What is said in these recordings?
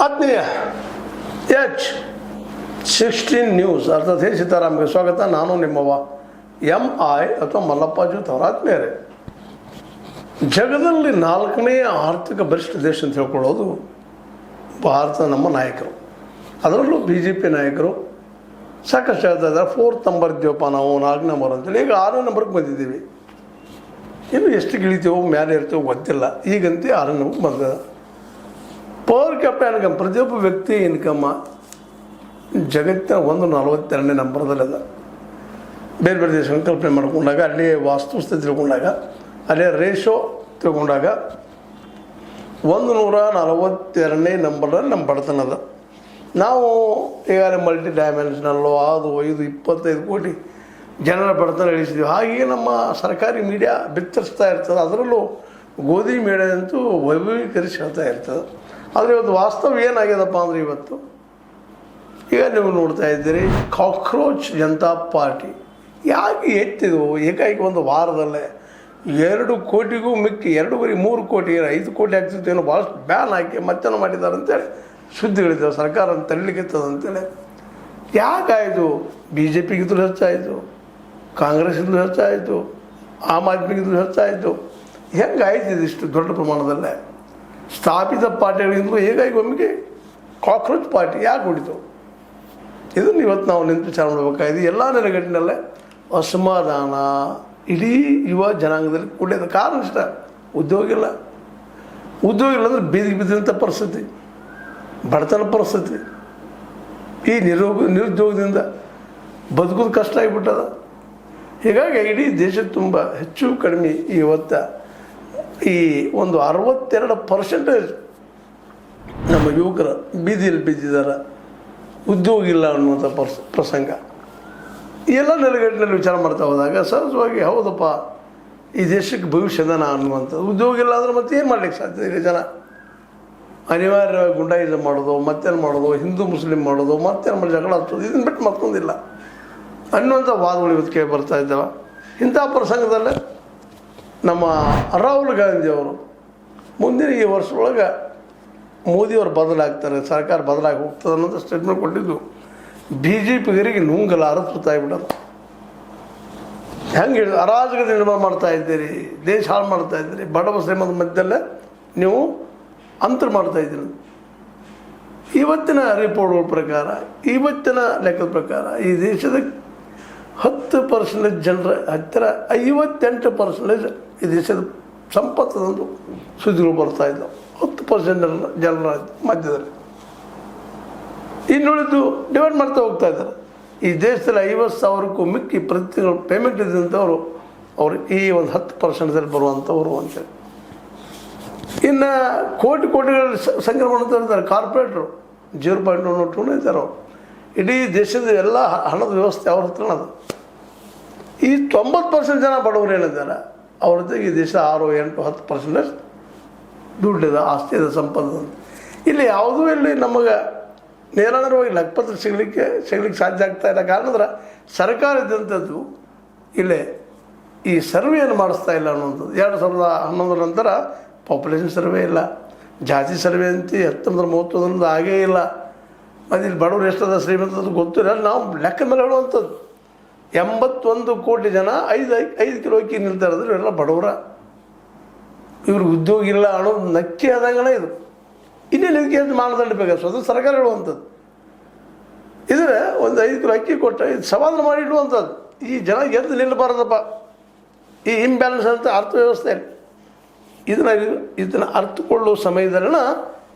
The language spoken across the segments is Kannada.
ಆತ್ಮೀಯ H16 ನ್ಯೂಸ್ ಅರ್ಥಾತ್ ಹೇ ಸೀತಾರಾಮ್ಗೆ ಸ್ವಾಗತ. ನಾನು ನಿಮ್ಮವ MI ಅಥವಾ ಮಲ್ಲಪ್ಪಾಜೂತ್ ಅವರ ಆತ್ಮೀಯರೇ. ಜಗದಲ್ಲಿ 4ನೇ ಆರ್ಥಿಕ ಬಲಿಷ್ಠ ದೇಶ ಅಂತ ಹೇಳ್ಕೊಳ್ಳೋದು ಭಾರತ. ನಮ್ಮ ನಾಯಕರು, ಅದರಲ್ಲೂ BJP ನಾಯಕರು ಸಾಕಷ್ಟು ಹೇಳ್ತಾ ಇದ್ದಾರೆ 4th ನಂಬರ್ ಇದ್ದೀವಪ್ಪ ನಾವು, 4ನೇ ನಂಬರ್ ಅಂತೇಳಿ. ಈಗ 6ನೇ ನಂಬರ್ಗೆ ಬಂದಿದ್ದೀವಿ. ಇನ್ನು ಎಷ್ಟು ಇಳಿತೀವೋ ಮೇಲೆ ಇರ್ತೀವೋ ಗೊತ್ತಿಲ್ಲ. ಈಗಂತೂ 6ನೇ ನಂಬರ್ಗೆ ಬಂದ. ಪರ್ ಕ್ಯಾಪಿಟಲ್ ಇನ್ಕಮ್, ಪ್ರತಿಯೊಬ್ಬ ವ್ಯಕ್ತಿ ಇನ್ಕಮ್ಮ ಜಗತ್ತಿನ 142ನೇ ನಂಬರ್ದಲ್ಲಿದೆ. ಬೇರೆ ಬೇರೆ ದೇಶ ಕಲ್ಪನೆ ಮಾಡ್ಕೊಂಡಾಗ, ಅಲ್ಲಿ ವಾಸ್ತುಸ್ಥಿತಿ ತಿಳ್ಕೊಂಡಾಗ, ಅಲ್ಲೇ ರೇಷೋ ತಿಳ್ಕೊಂಡಾಗ 142ನೇ ನಂಬರಲ್ಲಿ ನಮ್ಮ ಬಡತನ ಅದ. ನಾವು ಈಗಾಗಲೇ ಮಲ್ಟಿ ಡೈಮೆನ್ಷನಲ್ಲು ಅದು ಇದು 25 ಕೋಟಿ ಜನರ ಬಡತನ ಇಳಿಸಿದ್ದೀವಿ. ಹಾಗೆಯೇ ನಮ್ಮ ಸರ್ಕಾರಿ ಮೀಡಿಯಾ ಬಿತ್ತರಿಸ್ತಾ ಇರ್ತದೆ. ಅದರಲ್ಲೂ ಗೋಧಿ ಮೀಡಿಯಾ ಅಂತೂ ವೈಭವೀಕರಿಸಿ ಹೇಳ್ತಾ ಇರ್ತದೆ. ಆದರೆ ಇವತ್ತು ವಾಸ್ತವ ಏನಾಗ್ಯದಪ್ಪ ಅಂದರೆ, ಇವತ್ತು ಈಗ ನೀವು ನೋಡ್ತಾ ಇದ್ದೀರಿ, ಕಾಕ್ರೋಚ್ ಜನತಾ ಪಾರ್ಟಿ ಯಾಕೆ ಎತ್ತಿದ್ವು ಏಕಾಏಕಿ ಒಂದು ವಾರದಲ್ಲೇ 2 ಕೋಟಿಗೂ ಮಿಕ್ಕಿ 2.3 ಕೋಟಿ 5 ಕೋಟಿ ಆಗ್ತಿತ್ತು ಏನೋ ಭಾಳಷ್ಟು ಬ್ಯಾನ್ ಹಾಕಿ ಮತ್ತೇನೋ ಮಾಡಿದ್ದಾರೆ ಅಂತೇಳಿ ಸುದ್ದಿಗಳಿದ್ದಾವೆ. ಸರ್ಕಾರ ಅಂತ ತಳ್ಳಲಿಕ್ಕಿರ್ತದೆ ಯಾಕಾಯಿತು? BJPಗಿದ್ರು ಹೆಚ್ಚಾಯಿತು, ಕಾಂಗ್ರೆಸ್ಗಿದ್ರು ಹೆಚ್ಚಾಯಿತು, ಆಮ್ ಆದ್ಮಿಗಿದ್ರು ಹೆಚ್ಚಾಯಿತು. ಹೆಂಗಾಯ್ತು ಇದಿಷ್ಟು ದೊಡ್ಡ ಪ್ರಮಾಣದಲ್ಲೇ? ಸ್ಥಾಪಿತ ಪಾರ್ಟಿಗಳಿಂದಲೂ ಹೇಗಾಗಿ ಒಮ್ಮೆಗೆ ಕಾಕ್ರೋಚ್ ಪಾರ್ಟಿ ಯಾಕೆ ಹೊಡಿತು? ಇದನ್ನು ಇವತ್ತು ನಾವು ನಿಂತು ವಿಚಾರ ಮಾಡಬೇಕಾಗಿದೆ. ಎಲ್ಲ ನೆಲೆಗಟ್ಟಿನಲ್ಲೇ ಅಸಮಾಧಾನ ಇಡೀ ಯುವ ಜನಾಂಗದಲ್ಲಿ ಕೂಡಿದ ಕಾರಣ ಇಷ್ಟ. ಉದ್ಯೋಗ ಇಲ್ಲ ಅಂದರೆ ಬೀದಿಗೆ ಬಿದ್ದಂಥ ಪರಿಸ್ಥಿತಿ, ಬಡತನ ಪರಿಸ್ಥಿತಿ, ಈ ನಿರುದ್ಯೋಗದಿಂದ ಬದುಕೋದು ಕಷ್ಟ ಆಗಿಬಿಟ್ಟದ. ಹೀಗಾಗಿ ಇಡೀ ದೇಶದ ತುಂಬ ಹೆಚ್ಚು ಕಡಿಮೆ ಇವತ್ತು ಈ ಒಂದು 62% ನಮ್ಮ ಯುವಕರು ಬೀದಿಯಲ್ಲಿ ಬಿದ್ದಿದ್ದಾರೆ, ಉದ್ಯೋಗ ಇಲ್ಲ ಅನ್ನುವಂಥ ಪ್ರಸಂಗ. ಎಲ್ಲ ನೆಲೆಗಟ್ಟಿನಲ್ಲಿ ವಿಚಾರ ಮಾಡ್ತಾ ಹೋದಾಗ ಸಹಜವಾಗಿ ಹೌದಪ್ಪ, ಈ ದೇಶಕ್ಕೆ ಭವಿಷ್ಯದನ ಅನ್ನುವಂಥದ್ದು. ಉದ್ಯೋಗ ಇಲ್ಲ ಅಂದರೆ ಮತ್ತೆ ಏನು ಮಾಡ್ಲಿಕ್ಕೆ ಸಾಧ್ಯ? ಈಗ ಜನ ಅನಿವಾರ್ಯವಾಗಿ ಗುಂಡಾಯಿಸಮ್ ಮಾಡೋದು, ಮತ್ತೇನು ಮಾಡೋದು, ಹಿಂದೂ ಮುಸ್ಲಿಂ ಮಾಡೋದು, ಮತ್ತೇನು ಮಾಡಿ ಜಗಳ ಹಚ್ಚೋದು, ಇದನ್ನು ಬಿಟ್ಟು ಮತ್ತೊಂದಿಲ್ಲ ಅನ್ನುವಂಥ ವಾದಗಳು ಇವತ್ತು ಕೇಳಿ ಬರ್ತಾ ಇದ್ದಾವೆ. ಇಂಥ ಪ್ರಸಂಗದಲ್ಲೇ ನಮ್ಮ ರಾಹುಲ್ ಗಾಂಧಿಯವರು ಮುಂದಿನ ಈ ವರ್ಷದೊಳಗೆ ಮೋದಿಯವರು ಬದಲಾಗ್ತಾರೆ, ಸರ್ಕಾರ ಬದಲಾಗಿ ಹೋಗ್ತದೆ ಅನ್ನೋದು ಸ್ಟೇಟ್ಮೆಂಟ್ ಕೊಟ್ಟಿದ್ದು BJPಗರಿಗೆ ನುಂಗಲಾರ ಸುತ್ತಾಗ್ಬಿಡೋದು. ಹೆಂಗೆ ಅರಾಜಕತೆ ನಿರ್ಮಾಣ ಮಾಡ್ತಾ ಇದ್ದೀರಿ, ದೇಶ ಹಾಳು ಮಾಡ್ತಾ ಇದ್ದೀರಿ, ಬಡವ ಶ್ರೀಮಂತ ಮಧ್ಯದಲ್ಲೇ ನೀವು ಅಂತರ ಮಾಡ್ತಾ ಇದ್ದೀರಿ. ಇವತ್ತಿನ ರಿಪೋರ್ಟ್ಗಳ ಪ್ರಕಾರ, ಇವತ್ತಿನ ಲೆಕ್ಕದ ಪ್ರಕಾರ ಈ ದೇಶದ 10% ಜನರ ಹತ್ತಿರ 58% ಈ ದೇಶದ ಸಂಪತ್ತದಂದು ಸುದ್ದಿಗಳು ಬರ್ತಾ ಇದ್ದವು. 10% ಜನರ ಮಧ್ಯದಲ್ಲಿ ಇನ್ನುಳಿದು ಡಿವೈಡ್ ಮಾಡ್ತಾ ಹೋಗ್ತಾ ಇದ್ದಾರೆ. ಈ ದೇಶದಲ್ಲಿ 50,000ಕ್ಕೂ ಮಿಕ್ಕಿ ಪ್ರತಿ ತಿಂಗಳು ಪೇಮೆಂಟ್ ಇದ್ದಂಥವ್ರು ಅವರು ಈ ಒಂದು 10%ದಲ್ಲಿ ಬರುವಂಥವ್ರು ಅಂತೇಳಿ. ಇನ್ನು ಕೋಟಿಗಳಲ್ಲಿ ಸಂಗ್ರಹ ಮಾಡ್ತಾ ಇರ್ತಾರೆ ಕಾರ್ಪೊರೇಟ್ರು, 0.12 ಇದ್ದಾರೆ ಅವರು. ಇಡೀ ದೇಶದ ಎಲ್ಲ ಹಣದ ವ್ಯವಸ್ಥೆ ಅವ್ರ ಹತ್ರ ಅದು. ಈ 90% ಜನ ಬಡವರು ಏನಿದ್ದಾರೆ ಅವ್ರ ಜೊತೆಗೆ ಈ ದೇಶ 6, 8, 10% ದುಡ್ಡಿದೆ, ಆಸ್ತಿ ಇದೆ, ಸಂಪತ್ತು. ಇಲ್ಲಿ ಯಾವುದೂ ಇಲ್ಲಿ ನಮಗೆ ನೇರವಾಗಿ ಲೆಕ್ಕಪತ್ರ ಸಿಗಲಿಕ್ಕೆ ಸಾಧ್ಯ ಆಗ್ತಾ ಇಲ್ಲ. ಕಾರಣ ಅಂದ್ರೆ ಸರ್ಕಾರ ಇದ್ದಂಥದ್ದು ಇಲ್ಲೇ ಈ ಸರ್ವೆಯನ್ನು ಮಾಡಿಸ್ತಾ ಇಲ್ಲ ಅನ್ನುವಂಥದ್ದು. 2011 ನಂತರ ಪಾಪ್ಯುಲೇಷನ್ ಸರ್ವೆ ಇಲ್ಲ, ಜಾತಿ ಸರ್ವೆ ಅಂತ 1931 ಆಗೇ ಇಲ್ಲ. ಮತ್ತು ಇಲ್ಲಿ ಬಡವರು ಎಷ್ಟದ ಶ್ರೀಮಂತದ್ದು ಗೊತ್ತಿಲ್ಲ. ನಾವು ಲೆಕ್ಕ ಮೇಲೆ ಹೇಳುವಂಥದ್ದು 81 ಕೋಟಿ ಜನ 5 ಕಿಲೋ ಅಕ್ಕಿ ನಿಲ್ತಾ ಇರೋದ್ರೆ ಇವರೆಲ್ಲ ಬಡವರ, ಇವ್ರಿಗೆ ಉದ್ಯೋಗ ಇಲ್ಲ ಅನ್ನೋದು ನಕ್ಕಿ ಆದಂಗನೇ ಇದು. ಇನ್ನೇನು ಇದಕ್ಕೆ ಅಂತ ಮಾನದಂಡ ಬೇಕಾದ್ರೆ ಸ್ವತಃ ಸರ್ಕಾರ ಹೇಳುವಂಥದ್ದು. ಇದ್ರೆ ಒಂದು 5 ಕಿಲೋ ಅಕ್ಕಿ ಕೊಟ್ಟು ಇದು ಸವಾಲು ಮಾಡಿ ಇಡುವಂಥದ್ದು. ಈ ಜನ ಎದ್ದು ನಿಲ್ಲಬಾರದಪ್ಪ ಈ ಇಂಬ್ಯಾಲೆನ್ಸ್ ಅಂತ ಅರ್ಥವ್ಯವಸ್ಥೆ. ಇದನ್ನು ಅರ್ಥಕೊಳ್ಳೋ ಸಮಯದಲ್ಲಿನ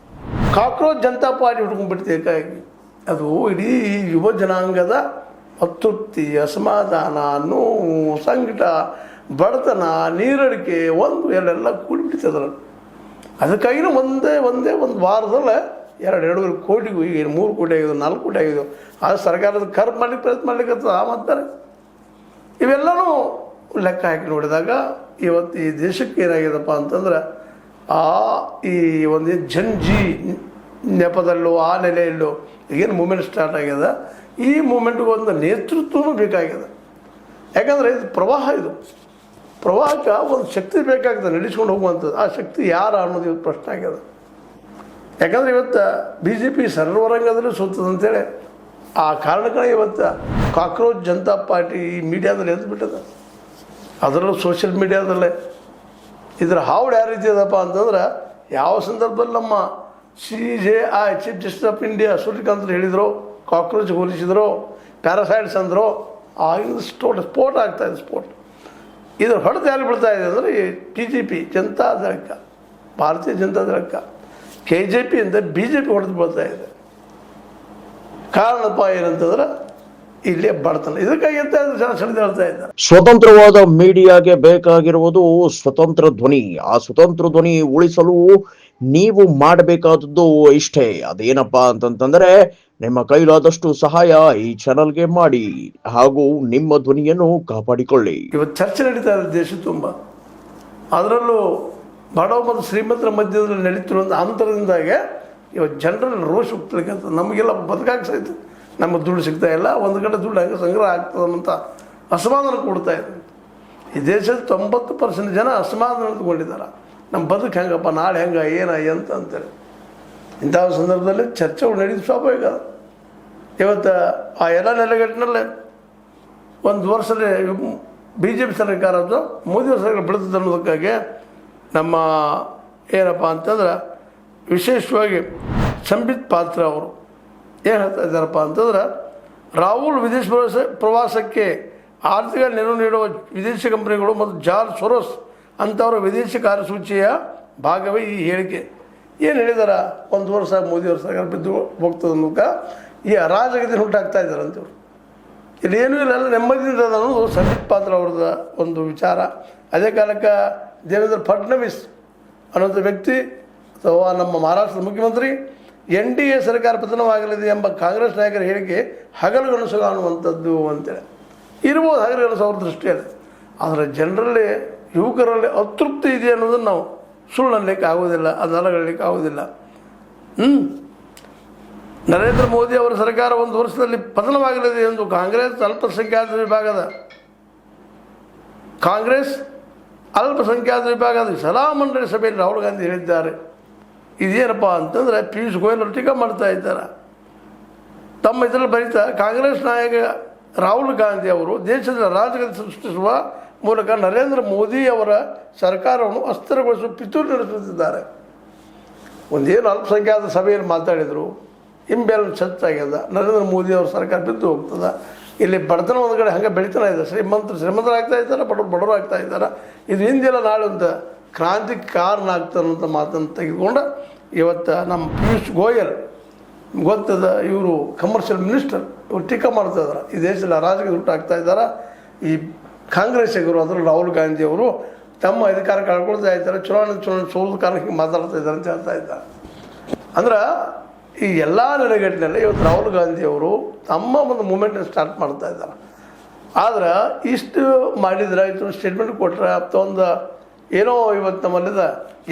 ಕಾಕ್ರೋಚ್ ಜನತಾ ಪಾರ್ಟಿ ಹುಡ್ಕೊಂಡ್ಬಿಡ್ತೀವಿ ಏಕಾಗಿ. ಅದು ಇಡೀ ಯುವ ಜನಾಂಗದ ಅತೃಪ್ತಿ, ಅಸಮಾಧಾನ, ನೋವು, ಸಂಕಟ, ಬಡತನ, ನೀರಡಿಕೆ ಎಲ್ಲೆಲ್ಲ ಕೂಡಿಬಿಡ್ತದೆ. ಅದಕ್ಕಾಗಿನ ಒಂದೇ ಒಂದು ವಾರದಲ್ಲೇ 2.5 ಕೋಟಿಗೂ ಈಗ 3 ಕೋಟಿ ಆಗಿದ್ದು, 4 ಕೋಟಿ ಆಗಿದ್ದು. ಅದು ಸರ್ಕಾರದ ಖರ್ಚು ಮಾಡ್ಲಿಕ್ಕೆ ಪ್ರಯತ್ನ ಮಾಡ್ಲಿಕ್ಕೆ ಮಾಡ್ತಾರೆ. ಇವೆಲ್ಲನೂ ಲೆಕ್ಕ ಹಾಕಿ ನೋಡಿದಾಗ ಇವತ್ತು ಈ ದೇಶಕ್ಕೆ ಏನಾಗಿದೆಪ್ಪ ಅಂತಂದ್ರೆ, ಈ ಒಂದು ಜಂಜಿ ನೆಪದಲ್ಲೂ ಆ ನೆಲೆಯಲ್ಲೂ ಏನು ಮೂಮೆಂಟ್ ಸ್ಟಾರ್ಟ್ ಆಗ್ಯದ. ಈ ಮೂಮೆಂಟ್ಗೆ ಒಂದು ನೇತೃತ್ವನೂ ಬೇಕಾಗಿದೆ. ಯಾಕಂದರೆ ಇದು ಪ್ರವಾಹಕ್ಕೆ ಒಂದು ಶಕ್ತಿ ಬೇಕಾಗ್ತದೆ ನಡೆಸ್ಕೊಂಡು ಹೋಗುವಂಥದ್ದು. ಆ ಶಕ್ತಿ ಯಾರು ಅನ್ನೋದು ಇವತ್ತು ಪ್ರಶ್ನೆ ಆಗ್ಯದ. ಯಾಕಂದರೆ ಇವತ್ತು ಬಿ ಜೆ ಪಿ ಸರ್ವರಂಗದಲ್ಲೂ ಸೋತದಂತೇಳಿ ಆ ಕಾರಣಕ್ಕೆ ಇವತ್ತು ಕಾಕ್ರೋಚ್ ಜನತಾ ಪಾರ್ಟಿ ಈ ಮೀಡಿಯಾದಲ್ಲಿ ಎದ್ದುಬಿಟ್ಟದ, ಅದರಲ್ಲೂ ಸೋಷಿಯಲ್ ಮೀಡಿಯಾದಲ್ಲೇ. ಇದರ ಹಾವಳಿ ಯಾವ ರೀತಿ ಅದಪ್ಪ ಅಂತಂದ್ರೆ, ಯಾವ ಸಂದರ್ಭದಲ್ಲಿ ನಮ್ಮ CJI chief justice of India Suryakant ಹೇಳಿದರು, ಕಾಕ್ರೋಚ್ ಹೋಲಿಸಿದ್ರು, ಪ್ಯಾರಾಸೈಡ್ಸ್ ಅಂದರು, ಆಗಿನ ಸ್ಫೋಟ ಆಗ್ತಾಯಿದೆ. ಸ್ಫೋಟ ಇದರ ಹೊಡೆದು ಯಾರು ಬೀಳ್ತಾ ಇದೆ ಅಂದರೆ ಈ TJP ಜನತಾ ದಳಕ್ಕೆ, ಭಾರತೀಯ ಜನತಾ ದಳಕ್ಕೆ, KJP ಅಂತ BJP ಹೊಡೆದು ಬೀಳ್ತಾ ಇದೆ. ಕಾರಣಪ್ಪ ಏನಂತಂದ್ರೆ ಇಲ್ಲೇ ಬಡತನ. ಇದಕ್ಕಾಗಿ ಅಂತ ಜನ ಸೆಳೆದು ಹೇಳ್ತಾ ಇದ್ದಾರೆ. ಸ್ವತಂತ್ರವಾದ ಮೀಡಿಯಾಗೆ ಬೇಕಾಗಿರುವುದು ಸ್ವತಂತ್ರ ಧ್ವನಿ. ಆ ಸ್ವತಂತ್ರ ಧ್ವನಿ ಉಳಿಸಲು ನೀವು ಮಾಡಬೇಕಾದದ್ದು ಇಷ್ಟೇ. ಅದೇನಪ್ಪಾ ಅಂತಂತಂದ್ರೆ, ನಿಮ್ಮ ಕೈಲಾದಷ್ಟು ಸಹಾಯ ಈ ಚಾನಲ್ಗೆ ಮಾಡಿ ಹಾಗೂ ನಿಮ್ಮ ಧ್ವನಿಯನ್ನು ಕಾಪಾಡಿಕೊಳ್ಳಿ. ಇವತ್ತು ಚರ್ಚೆ ನಡೀತಾ ಇದೆ ದೇಶ ತುಂಬ. ಅದರಲ್ಲೂ ಬಡವ ಮತ್ತು ಶ್ರೀಮಂತರ ಮಧ್ಯದಲ್ಲಿ ನಡೀತಿರೋ ಒಂದು ಅಂತರದಿಂದಾಗೆ ಇವತ್ತು ಜನರಲ್ಲಿ ರೋಷ ಹೋಗ್ತಿರ್ತಕ್ಕಂಥ, ನಮಗೆಲ್ಲ ಬದುಕಾಗಿ ಸಹಿತ ನಮಗೆ ದುಡ್ಡು ಸಿಗ್ತಾ ಇಲ್ಲ, ಒಂದು ಕಡೆ ದುಡ್ಡು ಹಂಗೆ ಸಂಗ್ರಹ ಆಗ್ತದಂತ ಅಸಮಾಧಾನ ಕೊಡ್ತಾ ಇದೆ. ಈ ದೇಶದ 90% ಜನ ಅಸಮಾಧಾನ ಅಂದ್ಕೊಂಡಿದ್ದಾರೆ. ನಮ್ಮ ಬದುಕು ಹೆಂಗಪ್ಪ, ನಾಳೆ ಹೆಂಗೆ, ಏನ ಎಂತ ಅಂತೇಳಿ. ಇಂಥ ಸಂದರ್ಭದಲ್ಲಿ ಚರ್ಚೆಗಳು ನಡೀದು ಸ್ವಾಭಾವಿಕ. ಇವತ್ತು ಆ ಎಲ್ಲ ನೆಲೆಗಟ್ಟಿನಲ್ಲೇ ಒಂದು ವರ್ಷದಲ್ಲಿ BJP ಸರ್ಕಾರ ಅಥವಾ ಮೋದಿ ಸರ್ಕಾರ ಬೆಳೆದಿದೆ ಅನ್ನೋದಕ್ಕಾಗಿ ನಮ್ಮ ಏನಪ್ಪ ಅಂತಂದ್ರೆ, ವಿಶೇಷವಾಗಿ ಸಂಬಿತ್ ಪಾತ್ರ ಅವರು ಏನು ಹೇಳ್ತಾ ಇದ್ದಾರಪ್ಪ ಅಂತಂದ್ರೆ, ರಾಹುಲ್ ವಿದೇಶ ಪ್ರವಾಸಕ್ಕೆ ಆರ್ಥಿಕ ನೆರವು ನೀಡುವ ವಿದೇಶಿ ಕಂಪನಿಗಳು ಮತ್ತು ಜಾರ್ಜ್ ಸೊರೋಸ್ ಅಂಥವರ ವಿದೇಶಿ ಕಾರ್ಯಸೂಚಿಯ ಭಾಗವೇ ಈ ಹೇಳಿಕೆ. ಏನು ಹೇಳಿದಾರ, ಒಂದು ವರ್ಷ ಮೋದಿಯವ್ರ ಸರ್ಕಾರ ಬಿದ್ದು ಹೋಗ್ತದೆ ಅನ್ನೋಕೆ ಈ ಅರಾಜಕತೆ ಹುಟ್ಟಾಗ್ತಾ ಇದ್ದಾರೆ ಅಂತವ್ರು. ಇಲ್ಲಿ ಏನೂ ಇಲ್ಲ, ಎಲ್ಲ ನೆಮ್ಮದಿಯಿಂದ ಅನ್ನೋದು ಸಂಬಿತ್ ಪಾತ್ರ ಅವ್ರದ್ದು ಒಂದು ವಿಚಾರ. ಅದೇ ಕಾಲಕ್ಕೆ ದೇವೇಂದ್ರ ಫಡ್ನವೀಸ್ ಅನ್ನೋಂಥ ವ್ಯಕ್ತಿ ಅಥವಾ ನಮ್ಮ ಮಹಾರಾಷ್ಟ್ರದ ಮುಖ್ಯಮಂತ್ರಿ NDA ಸರ್ಕಾರ ಪತನವಾಗಲಿದೆ ಎಂಬ ಕಾಂಗ್ರೆಸ್ ನಾಯಕರ ಹೇಳಿಕೆ ಹಗಲುಗನಸು ಕಾಣುವಂಥದ್ದು ಅಂತೇಳಿ ಇರ್ಬೋದು, ಹಗಲುಗನಸು ಅವ್ರ ದೃಷ್ಟಿಯಲ್ಲಿ. ಆದರೆ ಜನರಲ್ಲಿ, ಯುವಕರಲ್ಲಿ ಅತೃಪ್ತಿ ಇದೆ ಅನ್ನೋದನ್ನು ನಾವು ಸುಳ್ಳು ಅನ್ನಲಿಕ್ಕೆ ಆಗೋದಿಲ್ಲ, ಅದನ್ನೆಲ್ಲ ಹೇಳಲಿಕ್ಕೆ ಆಗೋದಿಲ್ಲ. ನರೇಂದ್ರ ಮೋದಿ ಅವರ ಸರ್ಕಾರ ಒಂದು ವರ್ಷದಲ್ಲಿ ಪತನವಾಗಲಿದೆ ಎಂದು ಕಾಂಗ್ರೆಸ್ ಅಲ್ಪಸಂಖ್ಯಾತ ವಿಭಾಗದ ಸಲಹಾ ಮಂಡಳಿ ಸಭೆಯಲ್ಲಿ ರಾಹುಲ್ ಗಾಂಧಿ ಹೇಳಿದ್ದಾರೆ. ಇದೇನಪ್ಪ ಅಂತಂದರೆ, ಪಿಯೂಷ್ ಗೋಯಲ್ ಅವರು ಟೀಕಾ ಮಾಡ್ತಾ ಇದ್ದಾರೆ. ತಮ್ಮ ಇದರಲ್ಲಿ ಬರೀತಾ, ಕಾಂಗ್ರೆಸ್ ನಾಯಕ ರಾಹುಲ್ ಗಾಂಧಿ ಅವರು ದೇಶದ ರಾಜಕೀಯ ಸೃಷ್ಟಿಸುವ ಮೂಲಕ ನರೇಂದ್ರ ಮೋದಿ ಅವರ ಸರ್ಕಾರವನ್ನು ಅಸ್ಥಿರಗೊಳಿಸುವ ಪಿತೂರಿ ನಡೆಸುತ್ತಿದ್ದಾರೆ. ಒಂದೇನು ಅಲ್ಪಸಂಖ್ಯಾತ ಸಭೆಯಲ್ಲಿ ಮಾತಾಡಿದರು, ಇಂಬ್ಯಾಲೆನ್ಸ್ ಹೆಚ್ಚಾಗ್ಯದ, ನರೇಂದ್ರ ಮೋದಿ ಅವ್ರ ಸರ್ಕಾರ ಬಿದ್ದು ಹೋಗ್ತದೆ. ಇಲ್ಲಿ ಬಡತನ ಒಂದು ಕಡೆ ಹಂಗೆ ಬೆಳೀತಾನೆ ಇದೆ. ಶ್ರೀಮಂತರಾಗ್ತಾ ಇದ್ದಾರೆ, ಬಡವರು ಆಗ್ತಾ ಇದ್ದಾರೆ. ಇದು ಹಿಂದೆಲ್ಲ ನಾಳೆ ಒಂದು ಕ್ರಾಂತಿಗೆ ಕಾರಣ ಆಗ್ತಾರಂಥ ಮಾತನ್ನು ತೆಗೆದುಕೊಂಡು ಇವತ್ತು ನಮ್ಮ ಪಿಯೂಷ್ ಗೋಯಲ್ ಗೊತ್ತದ, ಇವರು ಕಮರ್ಷಿಯಲ್ ಮಿನಿಸ್ಟರ್, ಇವರು ಟೀಕಾ ಮಾಡ್ತಾ ಇದ್ದಾರೆ. ಈ ದೇಶದಲ್ಲಿ ಅರಾಜಕತೆ ಹುಟ್ಟಾಗ್ತಾ ಇದ್ದಾರೆ. ಈ ಕಾಂಗ್ರೆಸ್ಸಿಗರು, ಅದರಲ್ಲಿ ರಾಹುಲ್ ಗಾಂಧಿ ಅವರು ತಮ್ಮ ಅಧಿಕಾರ ಕಳ್ಕೊಳ್ತಾ ಇದ್ದಾರೆ, ಚುನಾವಣೆ ಸೋಲದ ಕಾರಣಕ್ಕೆ ಮಾತಾಡ್ತಾ ಇದ್ದಾರೆ ಅಂತ ಹೇಳ್ತಾ ಇದ್ದಾರೆ. ಅಂದ್ರೆ ಈ ಎಲ್ಲ ನೆಲೆಗಟ್ಟಿನಲ್ಲಿ ಇವತ್ತು ರಾಹುಲ್ ಗಾಂಧಿ ಅವರು ತಮ್ಮ ಒಂದು ಮೂಮೆಂಟನ್ನು ಸ್ಟಾರ್ಟ್ ಮಾಡ್ತಾ ಇದ್ದಾರೆ. ಆದ್ರೆ ಇಷ್ಟು ಮಾಡಿದ್ರೆ, ಇತ್ತು ಸ್ಟೇಟ್ಮೆಂಟ್ ಕೊಟ್ಟರೆ ಅಥವಾ ಒಂದು ಏನೋ ಇವತ್ತು ನಮ್ಮಲ್ಲಿದ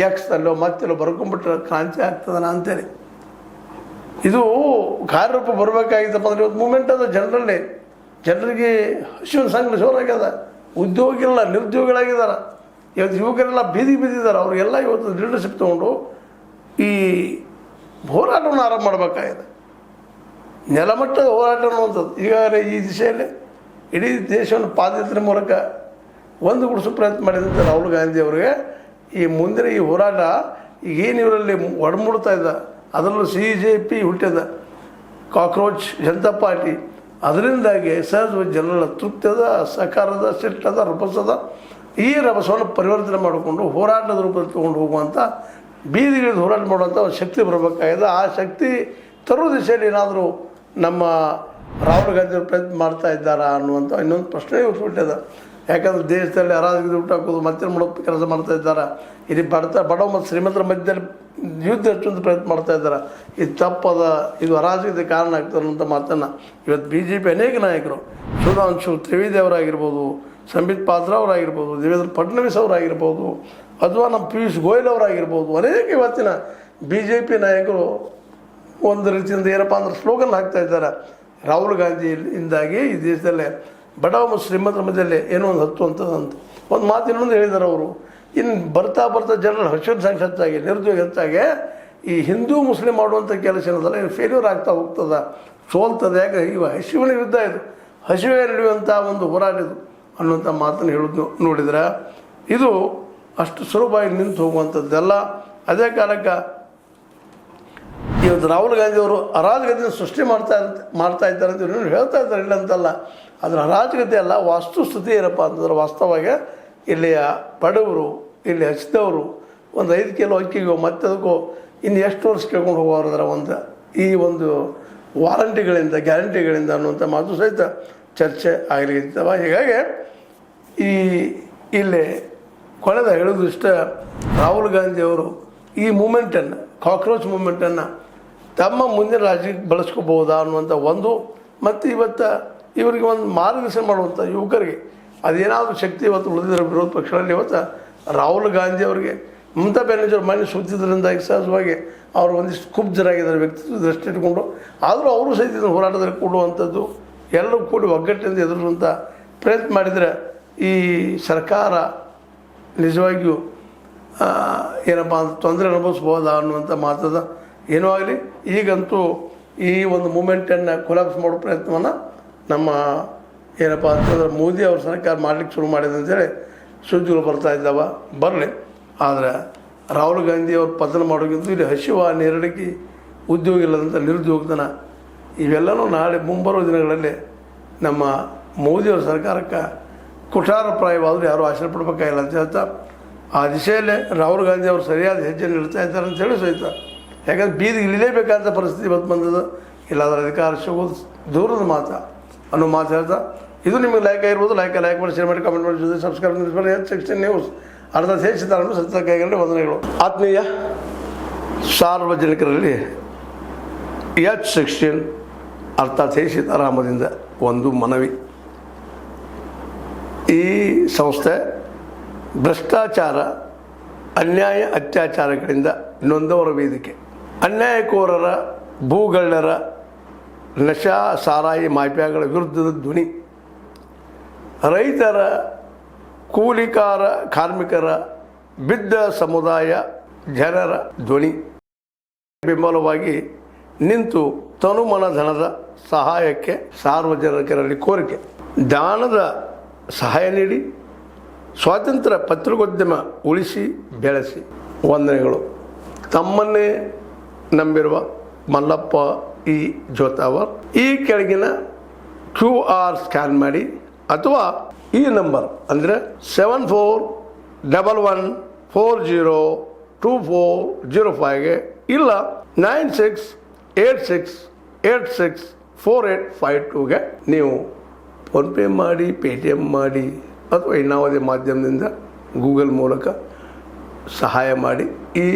ಎಕ್ಸ್ನಲ್ಲೋ ಮತ್ತೆಲ್ಲೋ ಬರ್ಕೊಂಡ್ಬಿಟ್ರೆ ಕ್ರಾಂತಿ ಆಗ್ತದನ ಅಂತೇಳಿ ಇದು ಕಾರ್ಯರೂಪ ಬರಬೇಕಾಗಿತ್ತಪ್ಪ ಅಂದರೆ ಇವತ್ತು ಮೂಮೆಂಟ್ ಅದ ಜನರಿಗೆ ಹಸಿವಿನ ಸಂಘ ಜೋರಾಗ್ಯದ. ಉದ್ಯೋಗಿಲ್ಲ, ನಿರುದ್ಯೋಗಿಗಳಾಗಿದ್ದಾರೆ. ಇವತ್ತು ಯುವಕರೆಲ್ಲ ಬೀದಿಗೆ ಬಿದ್ದಿದ್ದಾರೆ. ಅವರಿಗೆಲ್ಲ ಇವತ್ತು ಲೀಡರ್ಶಿಪ್ ತೊಗೊಂಡು ಈ ಹೋರಾಟವನ್ನು ಆರಂಭ ಮಾಡಬೇಕಾಗಿದೆ. ನೆಲಮಟ್ಟದ ಹೋರಾಟ ಅನ್ನುವಂಥದ್ದು ಈಗಾಗಲೇ ಈ ದಿಶೆಯಲ್ಲಿ ಇಡೀ ದೇಶವನ್ನು ಪಾದಯಾತ್ರೆ ಮೂಲಕ ಒಂದುಗೂಡಿಸೋ ಪ್ರಯತ್ನ ಮಾಡಿದಂಥ ರಾಹುಲ್ ಗಾಂಧಿ ಅವರಿಗೆ ಈ ಮುಂದಿನ ಈ ಹೋರಾಟ ಈಗೇನು ಇವರಲ್ಲಿ ಒಡಮೂಡ್ತಾ ಇದೆ, ಅದರಲ್ಲೂ CJP ಹುಟ್ಟಿದ ಕಾಕ್ರೋಚ್ ಜನತಾ ಪಾರ್ಟಿ, ಅದರಿಂದಾಗಿ ಸಹಜವಾಗಿ ಜನರ ತೃಪ್ತಿ ಅದ, ಸಹಕಾರದ ಸಿಟ್ಟದ, ರಭಸದ. ಈ ರಭಸವನ್ನು ಪರಿವರ್ತನೆ ಮಾಡಿಕೊಂಡು ಹೋರಾಟದ ರೂಪದಲ್ಲಿ ತೊಗೊಂಡು ಹೋಗುವಂಥ, ಬೀದಿಗಿಳಿದು ಹೋರಾಟ ಮಾಡುವಂಥ ಒಂದು ಶಕ್ತಿ ಬರಬೇಕಾಗಿದೆ. ಆ ಶಕ್ತಿ ತರೋ ದಿಶೆಯಲ್ಲಿ ಏನಾದರೂ ನಮ್ಮ ರಾಹುಲ್ ಗಾಂಧಿ ಅವರು ಪ್ರಯತ್ನ ಮಾಡ್ತಾ ಇದ್ದಾರಾ ಅನ್ನುವಂಥ ಇನ್ನೊಂದು ಪ್ರಶ್ನೆ ಹುಟ್ಟಿದೆ. ಯಾಕಂದರೆ ದೇಶದಲ್ಲಿ ಅರಾಜಕತೆ ಹುಟ್ಟಾಕೋದು ಮತ್ತೆ ಮಾಡೋದು ಕೆಲಸ ಮಾಡ್ತಾ ಇದ್ದಾರೆ. ಇಲ್ಲಿ ಬಡವ ಮತ್ತು ಶ್ರೀಮಂತರ ಮಧ್ಯದಲ್ಲಿ ಯುದ್ಧ ಹೆಚ್ಚುವಂಥ ಪ್ರಯತ್ನ ಮಾಡ್ತಾ ಇದ್ದಾರೆ. ಇದು ತಪ್ಪದ, ಇದು ಅರಾಜಕತೆ ಕಾರಣ ಆಗ್ತದೆ ಅನ್ನೋಂಥ ಮಾತನ್ನು ಇವತ್ತು BJP ಅನೇಕ ನಾಯಕರು, ಸುಧಾಂಶು ತ್ರಿವೇದಿ ಅವರಾಗಿರ್ಬೋದು, ಸಂಬಿತ್ ಪಾತ್ರ ಅವರಾಗಿರ್ಬೋದು, ದೇವೇಂದ್ರ ಫಡ್ನವೀಸ್ ಅವರಾಗಿರ್ಬೋದು, ಅಥವಾ ನಮ್ಮ ಪಿಯೂಷ್ ಗೋಯಲ್ ಅವರಾಗಿರ್ಬೋದು, ಅನೇಕ ಇವತ್ತಿನ BJP ನಾಯಕರು ಒಂದು ರೀತಿಯಿಂದ ಏನಪ್ಪ ಅಂದ್ರೆ ಸ್ಲೋಗನ್ ಹಾಕ್ತಾ ಇದ್ದಾರೆ. ರಾಹುಲ್ ಗಾಂಧಿಯಿಂದಾಗಿ ಈ ದೇಶದಲ್ಲೇ ಬಡವ ಮತ್ತು ಶ್ರೀಮಂತರ ಮಧ್ಯದಲ್ಲಿ ಏನೋ ಒಂದು ಹತ್ತುವಂಥದ್ದಂತ ಒಂದು ಮಾತು ಇನ್ನೊಂದು ಹೇಳಿದ್ದಾರೆ ಅವರು. ಇನ್ನು ಬರ್ತಾ ಜನರ ಹಸಿವಿನ ಸಂಖ್ಯೆ ಹೆಚ್ಚಾಗಿ, ನಿರುದ್ಯೋಗ ಹೆಚ್ಚಾಗಿ ಈ ಹಿಂದೂ ಮುಸ್ಲಿಂ ಮಾಡುವಂಥ ಕೆಲಸ ಏನದಲ್ಲ ಇದು ಫೇಲ್ಯೂರ್ ಆಗ್ತಾ ಹೋಗ್ತದೆ, ಸೋಲ್ತದೆ. ಯಾಕೆ ಇವ ಹಸಿವಿನ ಯುದ್ಧ ಇದು, ಹಸಿವೆ ನಡೆಯುವಂಥ ಒಂದು ಹೋರಾಟ ಇದು ಅನ್ನುವಂಥ ಮಾತನ್ನು ಹೇಳೋದು ನೋಡಿದ್ರೆ ಇದು ಅಷ್ಟು ಸುಲಭವಾಗಿ ನಿಂತು ಹೋಗುವಂಥದ್ದೆಲ್ಲ. ಅದೇ ಕಾಲಕ್ಕೆ ಇವತ್ತು ರಾಹುಲ್ ಗಾಂಧಿಯವರು ಅರಾಜಕತೆಯನ್ನು ಸೃಷ್ಟಿ ಮಾಡ್ತಾ ಇದ್ದಾರೆ ಅಂತ ಇನ್ನೂ ಹೇಳ್ತಾ ಇದ್ದಾರೆ, ಇಲ್ಲ ಅಂತಲ್ಲ. ಅದರ ಅರಾಜಕತೆ ಅಲ್ಲ, ವಾಸ್ತುಸ್ಥಿತಿ ಏನಪ್ಪ ಅಂತಂದ್ರೆ ವಾಸ್ತವವಾಗಿ ಇಲ್ಲಿಯ ಬಡವರು, ಇಲ್ಲಿ ಹಚ್ಚಿದವರು ಒಂದು 5 ಕಿಲೋ ಅಕ್ಕಿಗೋ ಮತ್ತೆ ಅದಕ್ಕೋ ಇನ್ನು ಎಷ್ಟು ವರ್ಷ ಕೇಳ್ಕೊಂಡು ಹೋಗೋರು ಅದರ ಈ ಒಂದು ವಾರಂಟಿಗಳಿಂದ ಗ್ಯಾರಂಟಿಗಳಿಂದ ಅನ್ನುವಂಥ ಮಾತು ಸಹಿತ ಚರ್ಚೆ ಆಗಲಿಕ್ಕಿತ್ತವ. ಹೀಗಾಗಿ ಇಲ್ಲಿ ಕೊನೆದ ಹೇಳೋದು ಇಷ್ಟ, ರಾಹುಲ್ ಗಾಂಧಿಯವರು ಈ ಮೂಮೆಂಟನ್ನು, ಕಾಕ್ರೋಚ್ ಮೂಮೆಂಟನ್ನು ತಮ್ಮ ಮುಂದಿನ ರಾಜ್ಯಕ್ಕೆ ಬಳಸ್ಕೋಬೋದಾ ಅನ್ನುವಂಥ ಒಂದು, ಮತ್ತು ಇವತ್ತು ಇವರಿಗೆ ಒಂದು ಮಾರ್ಗದರ್ಶನ ಮಾಡುವಂಥ ಯುವಕರಿಗೆ ಅದೇನಾದರೂ ಶಕ್ತಿ ಇವತ್ತು ಉಳಿದಿರೋ ವಿರೋಧ ಪಕ್ಷಗಳಲ್ಲಿ ಇವತ್ತು ರಾಹುಲ್ ಗಾಂಧಿ ಅವರಿಗೆ ಮಮತಾ ಬ್ಯಾನರ್ಜಿ ಮನೆ ಸುತ್ತಿದ್ರಿಂದಾಗಿ ಸಹಜವಾಗಿ ಅವರು ಒಂದಿಷ್ಟು ಕುಬ್ಜರಾಗಿದ್ದಾರೆ ವ್ಯಕ್ತಿತ್ವ ದೃಷ್ಟಿ ಇಟ್ಕೊಂಡು. ಆದರೂ ಅವರು ಸಹಿತ ಇದನ್ನು ಹೋರಾಟದಲ್ಲಿ ಕೂಡುವಂಥದ್ದು, ಎಲ್ಲರೂ ಕೂಡಿ ಒಗ್ಗಟ್ಟಿನಿಂದ ಎದುರಿಸುವಂಥ ಪ್ರಯತ್ನ ಮಾಡಿದರೆ ಈ ಸರ್ಕಾರ ನಿಜವಾಗಿಯೂ ಏನಪ್ಪ ಅಂತ ತೊಂದರೆ ಅನುಭವಿಸ್ಬೋದಾ ಅನ್ನುವಂಥ ಮಾತದ. ಏನೂ ಆಗಲಿ, ಈಗಂತೂ ಈ ಒಂದು ಮೂಮೆಂಟನ್ನು ಕೊಲಾಪ್ಸ್ ಮಾಡೋ ಪ್ರಯತ್ನವನ್ನು ನಮ್ಮ ಏನಪ್ಪ ಅಂತಂದ್ರೆ ಮೋದಿ ಅವ್ರ ಸರ್ಕಾರ ಮಾಡಲಿಕ್ಕೆ ಶುರು ಮಾಡಿದೆ ಅಂತೇಳಿ ಸುದ್ದಿಗಳು ಬರ್ತಾ ಇದ್ದಾವೆ. ಬರಲಿ, ಆದರೆ ರಾಹುಲ್ ಗಾಂಧಿ ಅವ್ರು ಪತನ ಮಾಡೋಕ್ಕಿಂತ ಇಲ್ಲಿ ಹಸಿವ, ನೆರಳಿಕೆ, ಉದ್ಯೋಗ ಇಲ್ಲದಂಥ ನಿರುದ್ಯೋಗತನ ಇವೆಲ್ಲವೂ ನಾಳೆ ಮುಂಬರುವ ದಿನಗಳಲ್ಲಿ ನಮ್ಮ ಮೋದಿಯವ್ರ ಸರ್ಕಾರಕ್ಕೆ ಕುಠಾರಪ್ರಾಯವಾದರೂ ಯಾರೂ ಆಶ್ರಯ ಪಡಬೇಕಾಗಿಲ್ಲ ಅಂತ ಹೇಳ್ತಾ, ಆ ದಿಶೆಯಲ್ಲೇ ರಾಹುಲ್ ಗಾಂಧಿ ಅವರು ಸರಿಯಾದ ಹೆಜ್ಜೆ ನೀಡ್ತಾ ಇದ್ದಾರೆ ಅಂತ ಹೇಳಿ ಸಹಿತ. ಯಾಕಂದ್ರೆ ಬೀದಿಗೆ ಇಳಿಲೇಬೇಕಾದ ಪರಿಸ್ಥಿತಿ ಇವತ್ತು ಬಂದದ್ದು, ಇಲ್ಲಾಂದ್ರೆ ಅಧಿಕಾರ ಸಿಗೋದು ದೂರದ ಮಾತು ಅನ್ನೋ ಮಾತು ಹೇಳ್ತಾ, ಇದು ನಿಮಗೆ ಲೈಕ್ ಆಗಿರ್ಬೋದು. ಲೈಕ್ ಮಾಡಿ, ಶೇರ್ ಮಾಡಿ, ಕಮೆಂಟ್ ಮಾಡಿ, ಜೊತೆ ಸಬ್ಸ್ಕ್ರೈಬ್ ಮಾಡಿ. H16 ನ್ಯೂಸ್ ಅರ್ಧ ದೇಶಿತಾರನ್ನು ಸತ್ಯಕ್ಕಾಗಿ ವಂದನೆಗಳು. ಆತ್ಮೀಯ ಸಾರ್ವಜನಿಕರಲ್ಲಿ H16 ಅರ್ಥಾತ್ ಹೇ ಸೀತಾರಾಮದಿಂದ ಒಂದು ಮನವಿ. ಈ ಸಂಸ್ಥೆ ಭ್ರಷ್ಟಾಚಾರ, ಅನ್ಯಾಯ, ಅತ್ಯಾಚಾರಗಳಿಂದ ನೊಂದವರ ವೇದಿಕೆ, ಅನ್ಯಾಯಕೋರರ, ಭೂಗಳ್ಳರ, ನಶಾ ಸಾರಾಯಿ ಮಾಫಿಯಾಗಳ ವಿರುದ್ಧದ ಧ್ವನಿ, ರೈತರ, ಕೂಲಿಕಾರ, ಕಾರ್ಮಿಕರ, ಬಿದ್ದ ಸಮುದಾಯ ಜನರ ಧ್ವನಿ ಬೆಂಬಲವಾಗಿ ನಿಂತು ತನುಮನ ಧನದ ಸಹಾಯಕ್ಕೆ ಸಾರ್ವಜನಿಕರಲ್ಲಿ ಕೋರಿಕೆ. ದಾನದ ಸಹಾಯ ನೀಡಿ ಸ್ವಾತಂತ್ರ್ಯ ಪತ್ರಿಕೋದ್ಯಮ ಉಳಿಸಿ ಬೆಳೆಸಿ. ವಂದನೆಗಳು. ತಮ್ಮನ್ನೇ ನಂಬಿರುವ ಮಲ್ಲಪ್ಪ ಇ ಜೋತಾವರ್. ಈ ಕೆಳಗಿನ QR ಸ್ಕ್ಯಾನ್ ಮಾಡಿ ಅಥವಾ ಈ ನಂಬರ್ ಅಂದರೆ 7411402405ಗೆ ಇಲ್ಲ 9686864852ಗೆ ನೀವು ಫೋನ್ಪೇ ಮಾಡಿ, ಪೇಟಿಎಮ್ ಮಾಡಿ ಅಥವಾ ಇನ್ನಾವುದೇ ಮಾಧ್ಯಮದಿಂದ ಗೂಗಲ್ ಮೂಲಕ ಸಹಾಯ ಮಾಡಿ ಈ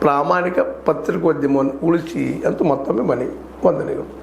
ಪ್ರಾಮಾಣಿಕ ಪತ್ರಿಕೋದ್ಯಮವನ್ನು ಉಳಿಸಿ ಅಂತ ಮತ್ತೊಮ್ಮೆ ಮನವಿ. ವಂದನೆಗಳು.